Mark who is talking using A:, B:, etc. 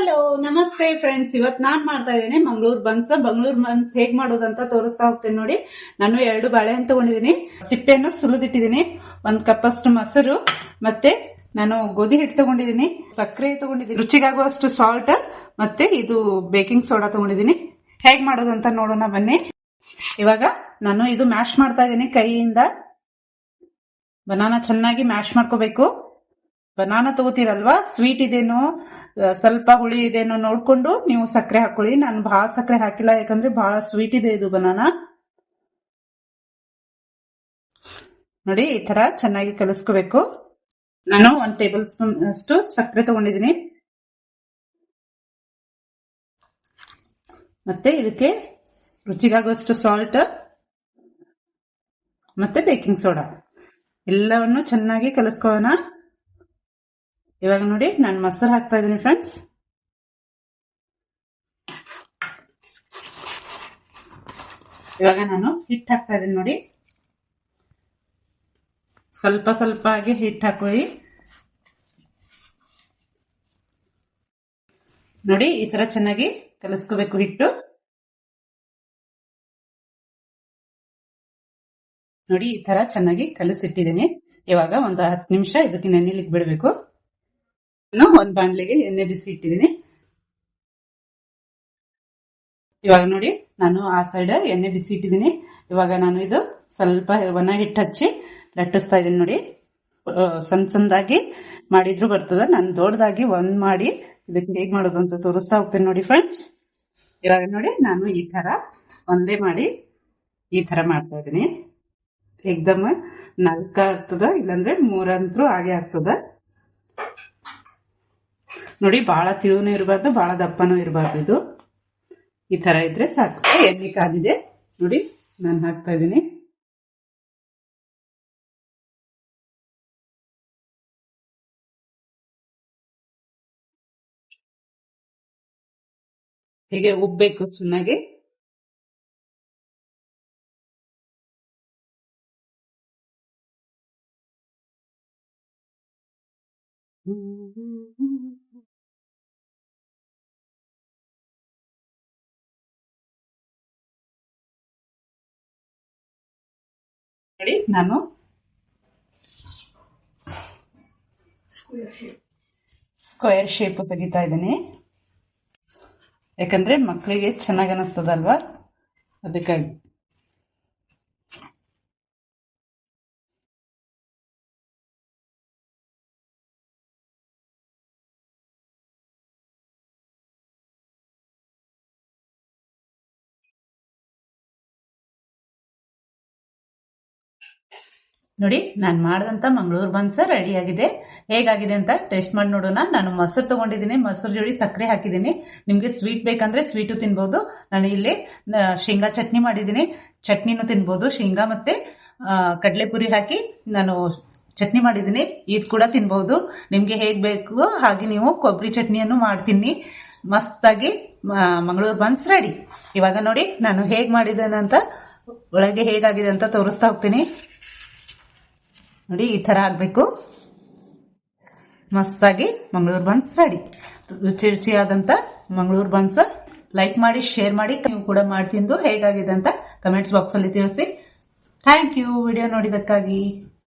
A: Hello ನಮಸ್ತೆ friends, ಇವತ್ ನಾನ್ ಮಾಡ್ತಾ ಇದ್ದೀನಿ ಮಂಗಳೂರು ಬನ್ಸ್ ಹೇಗ್ ಮಾಡೋದಂತ ತೋರಿಸ್ತಾ ಹೋಗ್ತೇನೆ ನೋಡಿ. ನಾನು 2 ಬಾಳೆಹಣ್ಣು ತಗೊಂಡಿದ್ದೀನಿ, ಸಿಪ್ಪೆಯನ್ನು ಸುಲಿದಿಟ್ಟಿದ್ದೀನಿ, 1 ಕಪ್ ಅಷ್ಟು ಮೊಸರು, ಮತ್ತೆ ನಾನು ಗೋಧಿ ಹಿಟ್ಟು ತಗೊಂಡಿದ್ದೀನಿ, ಸಕ್ಕರೆ ತಗೊಂಡಿದ್ದೀನಿ, ರುಚಿಗಾಗುವಷ್ಟು ಸಾಲ್ಟ್, ಮತ್ತೆ ಇದು ಬೇಕಿಂಗ್ ಸೋಡಾ ತಗೊಂಡಿದ್ದೀನಿ. ಹೇಗ್ ಮಾಡೋದಂತ ನೋಡೋಣ ಬನ್ನಿ. ಇವಾಗ ನಾನು ಇದು ಮ್ಯಾಶ್ ಮಾಡ್ತಾ ಇದ್ದೀನಿ ಕೈಯಿಂದ. ಬನಾನಾ ಚೆನ್ನಾಗಿ ಮ್ಯಾಶ್ ಮಾಡ್ಕೋಬೇಕು. ಬನಾನಾ ತಗೋತೀರಲ್ವಾ, ಸ್ವೀಟ್ ಇದೇನೋ ಸ್ವಲ್ಪ ಹುಳಿ ಇದೇನೋ ನೋಡ್ಕೊಂಡು ನೀವು ಸಕ್ಕರೆ ಹಾಕೊಳ್ಳಿ. ನಾನು ಬಹಳ ಸಕ್ಕರೆ ಹಾಕಿಲ್ಲ, ಯಾಕಂದ್ರೆ ಬಹಳ ಸ್ವೀಟ್ ಇದೆ ಇದು ಬನಾನಾ. ನೋಡಿ, ಈ ತರ ಚೆನ್ನಾಗಿ ಕಲಿಸ್ಕೋಬೇಕು. ನಾನು 1 ಟೇಬಲ್ ಸ್ಪೂನ್ ಅಷ್ಟು ಸಕ್ಕರೆ ತಗೊಂಡಿದ್ದೀನಿ, ಮತ್ತೆ ಇದಕ್ಕೆ ರುಚಿಗಾಗುವಷ್ಟು ಸಾಲ್ಟ್ ಮತ್ತೆ ಬೇಕಿಂಗ್ ಸೋಡಾ ಎಲ್ಲವನ್ನು ಚೆನ್ನಾಗಿ ಕಲಿಸ್ಕೊಳ್ಳೋಣ. ಇವಾಗ ನೋಡಿ, ನಾನು ಮೊಸರು ಹಾಕ್ತಾ ಇದ್ದೀನಿ ಫ್ರೆಂಡ್ಸ್. ಇವಾಗ ನಾನು ಹಿಟ್ಟು ಹಾಕ್ತಾ ಇದ್ದೀನಿ ನೋಡಿ. ಸ್ವಲ್ಪ ಸ್ವಲ್ಪ ಆಗಿ ಹಿಟ್ಟು ಹಾಕೊಳ್ಳಿ. ನೋಡಿ, ಈ ತರ ಚೆನ್ನಾಗಿ ಕಲಿಸ್ಕೋಬೇಕು ಹಿಟ್ಟು. ನೋಡಿ, ಈ ತರ ಚೆನ್ನಾಗಿ ಕಲಿಸಿಟ್ಟಿದ್ದೀನಿ. ಇವಾಗ ಒಂದು 10 ನಿಮಿಷ ಇದಕ್ಕೆ ನೆನೆಲಿಕ್ಕೆ ಬಿಡಬೇಕು. ಒಂದು ಬಾಣಲೆಗೆ ಎಣ್ಣೆ ಬಿಸಿ ಇಟ್ಟಿದ್ದೀನಿ. ಇವಾಗ ನೋಡಿ, ನಾನು ಆ ಸೈಡ್ ಎಣ್ಣೆ ಬಿಸಿ ಇಟ್ಟಿದ್ದೀನಿ. ಇವಾಗ ನಾನು ಇದು ಸ್ವಲ್ಪ ಒಣ ಹಿಟ್ಟು ಹಚ್ಚಿ ಲಟ್ಟಿಸ್ತಾ ಇದ್ದೀನಿ ನೋಡಿ. ಸಣ್ಣ ಸಣ್ಣದಾಗಿ ಮಾಡಿದ್ರು ಬರ್ತದ, ನಾನು ದೊಡ್ಡದಾಗಿ ಒಂದ್ ಮಾಡಿ ಇದಕ್ಕೆ ಹೇಗ್ ಮಾಡೋದು ಅಂತ ತೋರಿಸ್ತಾ ಹೋಗ್ತೇನೆ ನೋಡಿ ಫ್ರೆಂಡ್ಸ್. ಇವಾಗ ನೋಡಿ, ನಾನು ಈ ತರ ಒಂದೇ ಮಾಡಿ ಈ ತರ ಮಾಡ್ತಾ ಇದ್ದೀನಿ. ಏಕ್ದಮ್ 4 ಆಗ್ತದ, ಇಲ್ಲಾಂದ್ರೆ 3 ಅಂತೂ ಹಾಗೆ ಆಗ್ತದ ನೋಡಿ. ಬಹಳ ತಿಳುನೂ ಇರಬಾರ್ದು, ಬಹಳ ದಪ್ಪನೂ ಇರಬಾರ್ದು. ಇದು ಈ ತರ ಇದ್ರೆ ಸಾಕು. ಎಣ್ಣೆ ಕಾದಿದೆ ನೋಡಿ, ನಾನು ಹಾಕ್ತಾ ಇದ್ದೀನಿ. ಹೀಗೆ ಉಬ್ಬೇಕು ಚೆನ್ನಾಗಿ. ನೋಡಿ, ನಾನು ಸ್ಕ್ವೇರ್ ಶೇಪ್ ತೆಗಿತಾ ಇದ್ದೀನಿ, ಯಾಕಂದ್ರೆ ಮಕ್ಕಳಿಗೆ ಚೆನ್ನಾಗಿ ಅನಿಸ್ತದಲ್ವಾ, ಅದಕ್ಕಾಗಿ. ನೋಡಿ, ನಾನು ಮಾಡಿದಂತ ಮಂಗಳೂರು ಬನ್ಸ್ ರೆಡಿ ಆಗಿದೆ. ಹೇಗಾಗಿದೆ ಅಂತ ಟೇಸ್ಟ್ ಮಾಡಿ ನೋಡೋಣ. ನಾನು ಮೊಸರು ತಗೊಂಡಿದ್ದೀನಿ, ಮೊಸರು ಜೋಡಿ ಸಕ್ಕರೆ ಹಾಕಿದ್ದೀನಿ. ನಿಮ್ಗೆ ಸ್ವೀಟ್ ಬೇಕಂದ್ರೆ ಸ್ವೀಟು ತಿನ್ಬಹುದು. ನಾನು ಇಲ್ಲಿ ಶೇಂಗಾ ಚಟ್ನಿ ಮಾಡಿದ್ದೀನಿ, ಚಟ್ನಿನೂ ತಿನ್ಬಹುದು. ಶೇಂಗಾ ಮತ್ತೆ ಕಡಲೆಪುರಿ ಹಾಕಿ ನಾನು ಚಟ್ನಿ ಮಾಡಿದ್ದೀನಿ, ಇದು ಕೂಡ ತಿನ್ಬಹುದು. ನಿಮ್ಗೆ ಹೇಗ್ ಬೇಕು ಹಾಗೆ ನೀವು ಕೊಬ್ಬರಿ ಚಟ್ನಿಯನ್ನು ಮಾಡ್ತೀನಿ. ಮಸ್ತಾಗಿ ಮಂಗಳೂರು ಬನ್ಸ್ ರೆಡಿ. ಇವಾಗ ನೋಡಿ, ನಾನು ಹೇಗ್ ಮಾಡಿದ್ದೇನೆ ಅಂತ, ಒಳಗೆ ಹೇಗಾಗಿದೆ ಅಂತ ತೋರಿಸ್ತಾ ಹೋಗ್ತೀನಿ ನೋಡಿ. ಈ ತರ ಆಗ್ಬೇಕು. ಮಸ್ತಾಗಿ ಮಂಗಳೂರು ಬನ್ಸ್ ರೆಡಿ. ರುಚಿ ರುಚಿಯಾದಂತ ಮಂಗಳೂರು ಬನ್ಸ್. ಲೈಕ್ ಮಾಡಿ, ಶೇರ್ ಮಾಡಿ, ನೀವು ಕೂಡ ಮಾಡಿ ತಿಂದು ಹೇಗಾಗಿದೆ ಅಂತ ಕಮೆಂಟ್ಸ್ ಬಾಕ್ಸ್ ಅಲ್ಲಿ ತಿಳಿಸಿ. Thank you video ನೋಡಿದಕ್ಕಾಗಿ.